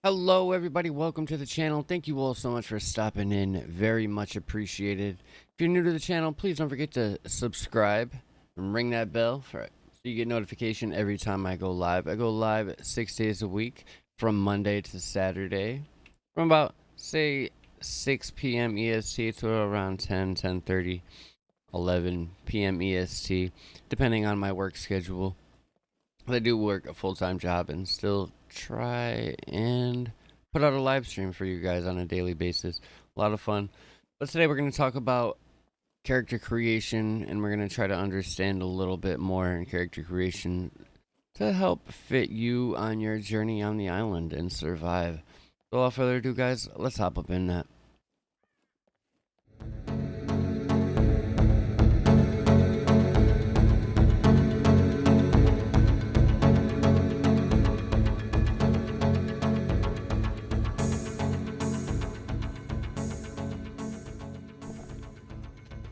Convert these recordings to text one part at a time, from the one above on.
Hello everybody, welcome to the channel. Thank you all so much for stopping in, very much appreciated. If you're new to the channel, please don't forget to subscribe and ring that bell so you get notification every time I go live. I go live 6 days a week from Monday to Saturday from about say 6 p.m. EST to around 10:30, 11 p.m. EST, depending on my work schedule. I do work a full-time job and still try and put out a live stream for you guys on a daily basis. A lot of fun. But today we're going to talk about character creation, and we're going to try to understand a little bit more in character creation to help fit you on your journey on the island and survive. So without further ado, guys, let's hop up in that.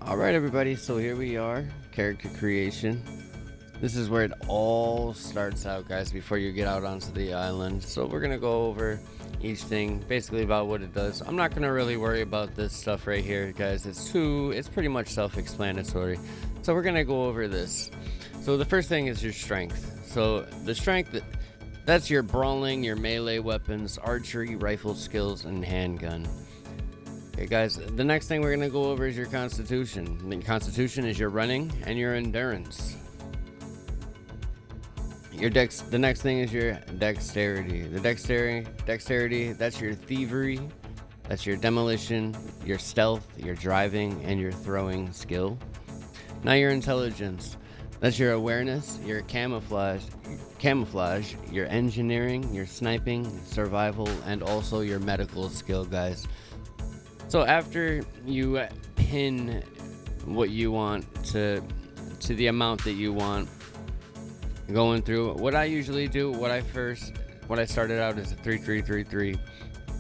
Alright everybody, so here we are, character creation. This is where it all starts out, guys, before you get out onto the island. So we're going to go over each thing, basically about what it does. I'm not going to really worry about this stuff right here, guys. It's pretty much self-explanatory. So we're going to go over this. So the first thing is your strength. So the strength, that's your brawling, your melee weapons, archery, rifle skills, and handgun. Okay guys, the next thing we're going to go over is your constitution. The constitution is your running and your endurance. The next thing is your dexterity. The dexterity, that's your thievery, that's your demolition, your stealth, your driving, and your throwing skill. Now your intelligence, that's your awareness, your camouflage, your engineering, your sniping, survival, and also your medical skill, guys. So after you pin what you want to the amount that you want, going through what I usually do, what I started out as a 3-3-3-3.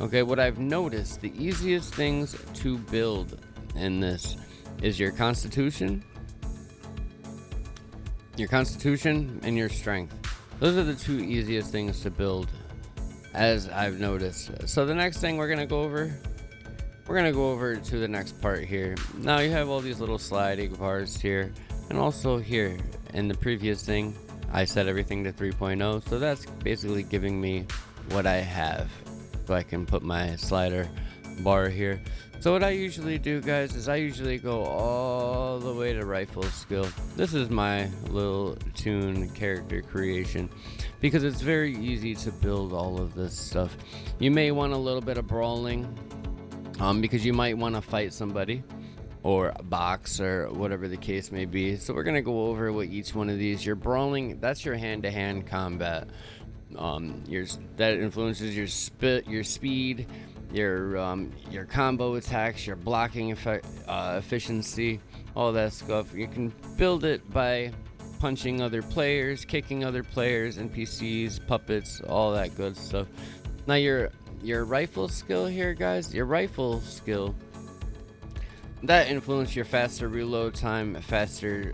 Okay, what I've noticed, the easiest things to build in this is your constitution and your strength. Those are the two easiest things to build, as I've noticed. So the next thing we're gonna go over to the next part here. Now you have all these little sliding bars here, and also here in the previous thing I set everything to 3.0, so that's basically giving me what I have, so I can put my slider bar here. So what I usually do, guys, is I usually go all the way to rifle skill. This is my little tune character creation, because it's very easy to build all of this stuff. You may want a little bit of brawling, because you might want to fight somebody or box or whatever the case may be. So we're gonna go over what each one of these. Your brawling, that's your hand-to-hand combat. That influences your speed, your combo attacks, your blocking efficiency, all that stuff. You can build it by punching other players, kicking other players, NPCs, puppets, all that good stuff. Now your rifle skill here, guys, your rifle skill, that influences your faster reload time, faster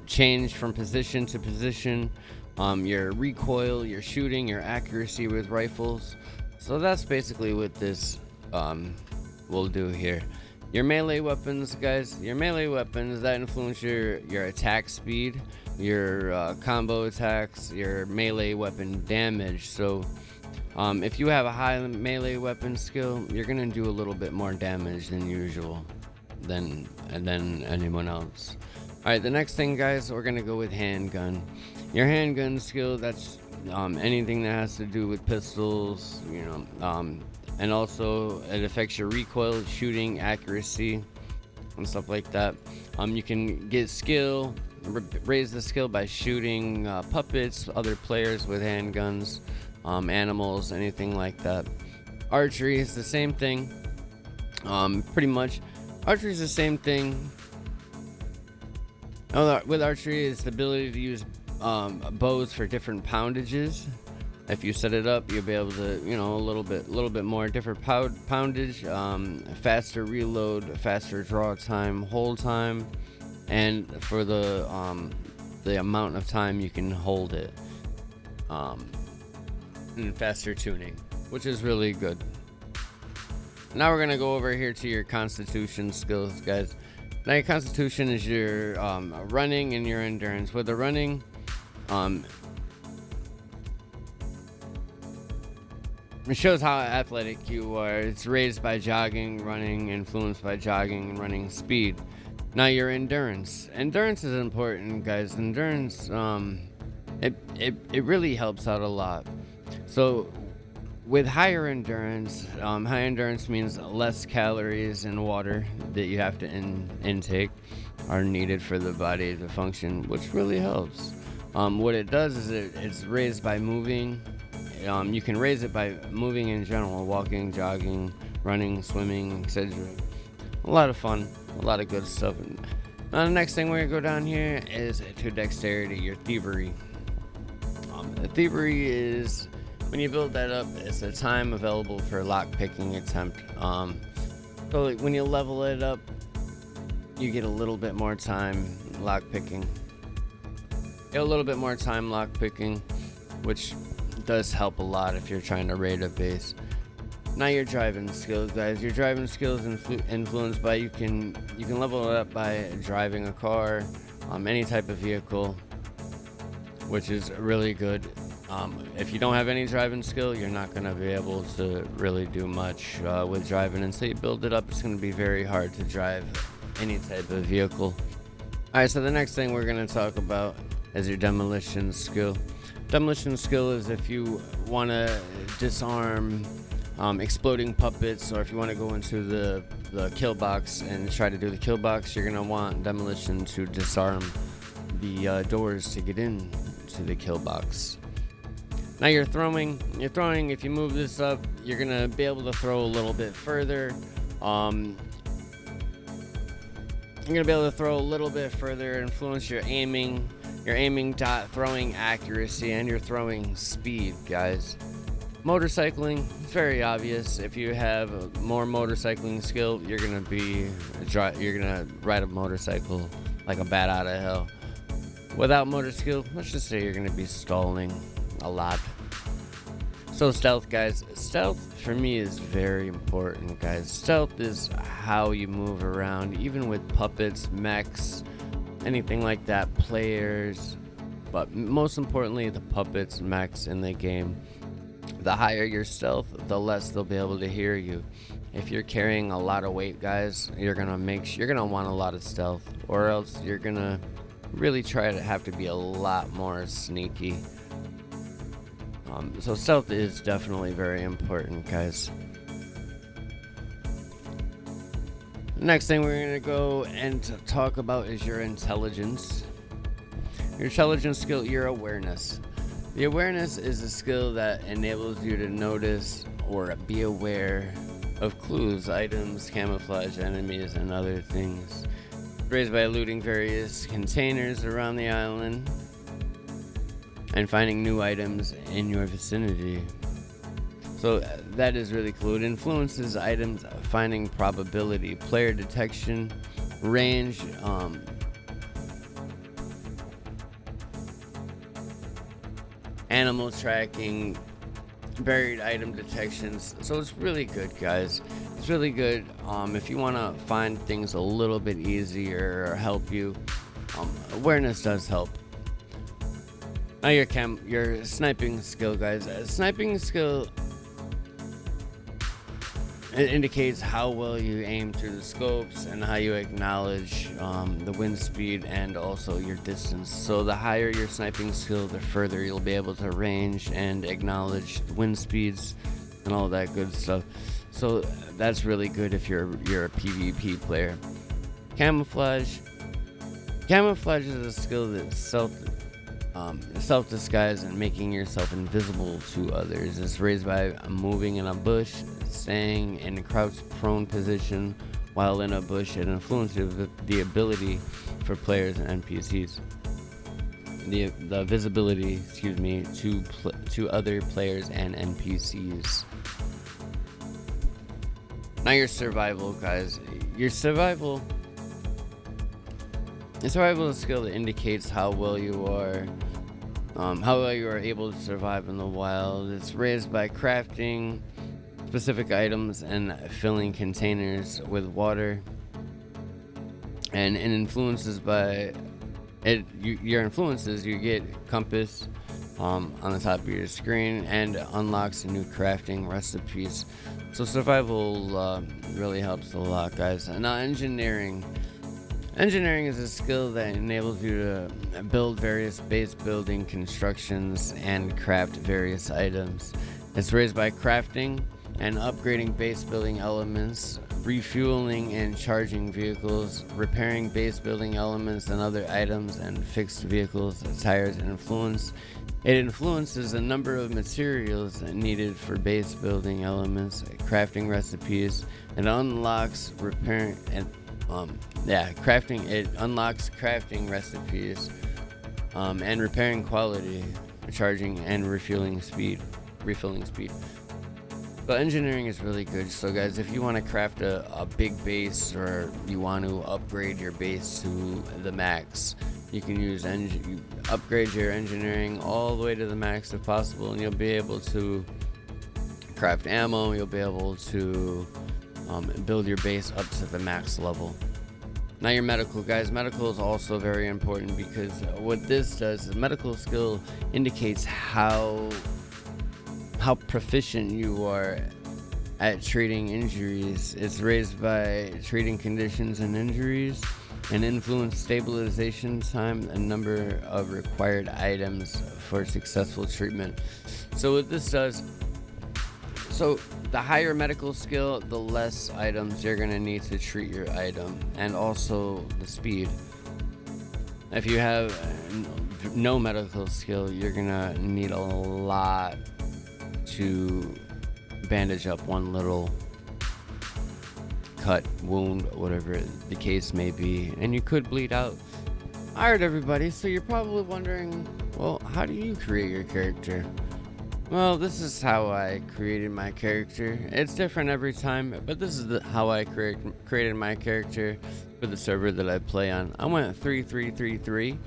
change from position to position, your recoil, your shooting, your accuracy with rifles. So that's basically what this will do here. Your melee weapons, guys, that influence your attack speed, your combo attacks, your melee weapon damage. So if you have a high melee weapon skill, you're gonna do a little bit more damage than usual than anyone else. Alright, the next thing, guys, we're gonna go with handgun. Your handgun skill, that's anything that has to do with pistols, and also it affects your recoil, shooting, accuracy, and stuff like that. You can get skill, raise the skill by shooting puppets, other players with handguns, animals, anything like that. Archery is the same thing. Pretty much archery is the same thing. With archery, it's the ability to use bows for different poundages. If you set it up, you'll be able to, a little bit more different poundage, faster reload, faster draw time, hold time, and for the amount of time you can hold it. And faster tuning. which is really good. Now we're gonna go over here to your constitution skills, guys. Now your constitution is your running and your endurance. With the running, it shows how athletic you are. It's raised by jogging, running, influenced by jogging and running speed. Now your endurance. Endurance is important, guys. Endurance, it really helps out a lot. So with higher endurance, high endurance means less calories and water that you have to intake are needed for the body to function, which really helps. What it does is it's raised by moving. You can raise it by moving in general, walking, jogging, running, swimming, etc. A lot of fun, a lot of good stuff. Now the next thing we're gonna go down here is to dexterity, your thievery. The thievery is when you build that up, it's the time available for lock picking attempt. So like when you level it up, you get a little bit more time lock picking. Get a little bit more time lock picking, which does help a lot if you're trying to raid a base. Now your driving skills, guys. Your driving skills influenced by you can level it up by driving a car, any type of vehicle, which is really good. If you don't have any driving skill, you're not going to be able to really do much with driving. And so you build it up, it's going to be very hard to drive any type of vehicle. Alright, so the next thing we're going to talk about is your demolition skill. Demolition skill is if you want to disarm exploding puppets, or if you want to go into the kill box and try to do the kill box, you're going to want demolition to disarm the doors to get in to the kill box. Now you're throwing, if you move this up, you're going to be able to throw a little bit further. You're going to be able to throw a little bit further, influence your aiming, dot, throwing accuracy, and your throwing speed, guys. Motorcycling, it's very obvious. If you have more motorcycling skill, you're going to ride a motorcycle like a bat out of hell. Without motor skill, let's just say you're going to be stalling a lot. So stealth, guys. Stealth for me is very important, guys. Stealth is how you move around, even with puppets, mechs, anything like that, players, but most importantly the puppets, mechs in the game. The higher your stealth, the less they'll be able to hear you. If you're carrying a lot of weight, guys, you're gonna want a lot of stealth, or else you're gonna really try to have to be a lot more sneaky. So stealth is definitely very important, guys. Next thing we're going to go and talk about is your intelligence. Your intelligence skill, your awareness. The awareness is a skill that enables you to notice or be aware of clues, items, camouflage, enemies, and other things. Raised by looting various containers around the island and finding new items in your vicinity. So that is really cool. It influences items finding probability, player detection, range, animal tracking, buried item detections. So it's really good, guys. It's really good if you want to find things a little bit easier or help you. Awareness does help. Now your sniping skill, guys. Sniping skill, it indicates how well you aim through the scopes and how you acknowledge the wind speed and also your distance. So the higher your sniping skill, the further you'll be able to range and acknowledge the wind speeds and all that good stuff. So that's really good if you're a PvP player. Camouflage. Camouflage is a skill that's self-disguise and making yourself invisible to others. It's raised by moving in a bush, staying in a crouched prone position while in a bush. It influences the ability for players and NPCs. The visibility, to other players and NPCs. Now your survival, guys. Your survival is a skill that indicates how well you are how you are able to survive in the wild. It's raised by crafting specific items and filling containers with water, and it influences by it. Your influences, you get compass on the top of your screen, and unlocks new crafting recipes. So survival really helps a lot, guys. Now engineering. Engineering is a skill that enables you to build various base building constructions and craft various items. It's raised by crafting and upgrading base building elements, refueling and charging vehicles, repairing base building elements and other items, and fixed vehicles, tires, and influence. It influences a number of materials needed for base building elements, crafting recipes, and unlocks repairing and crafting. It unlocks crafting recipes, and repairing quality, charging and refilling speed. But engineering is really good. So guys, if you want to craft a big base, or you want to upgrade your base to the max, you can use upgrade your engineering all the way to the max if possible, and you'll be able to craft ammo. You'll be able to build your base up to the max level. Now your medical, guys. Medical is also very important, because what this does is medical skill indicates how proficient you are at treating injuries. It's raised by treating conditions and injuries, and influence stabilization time and number of required items for successful treatment. So what this does, so the higher medical skill, the less items you're gonna need to treat your item, and also the speed. If you have no medical skill, you're gonna need a lot to bandage up one little cut, wound, whatever the case may be, and you could bleed out. Alright everybody, so you're probably wondering, well, how do you create your character? Well, this is how I created my character. It's different every time, but this is how I created my character for the server that I play on. I went 3333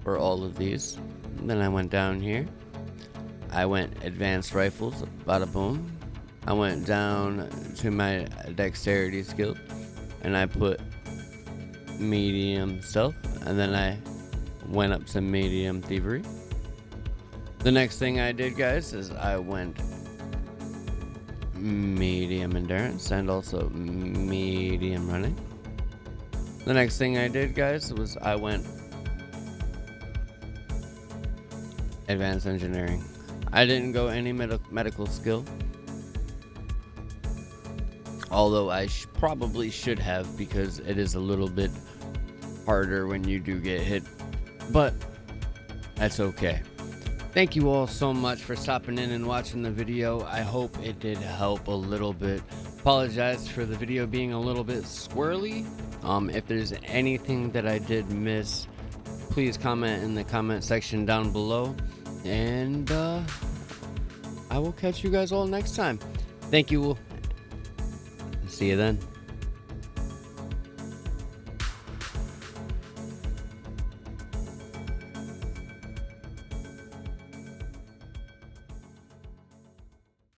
for all of these. Then I went down here. I went advanced rifles, bada boom. I went down to my dexterity skill, and I put medium stealth, and then I went up to medium thievery. The next thing I did, guys, is I went medium endurance and also medium running. The next thing I did, guys, was I went advanced engineering. I didn't go any medical skill, although I probably should have, because it is a little bit harder when you do get hit, but that's okay. Thank you all so much for stopping in and watching the video. I hope it did help a little bit. Apologize for the video being a little bit squirrely. If there's anything that I did miss, please comment in the comment section down below, and I will catch you guys all next time. Thank you. See you then.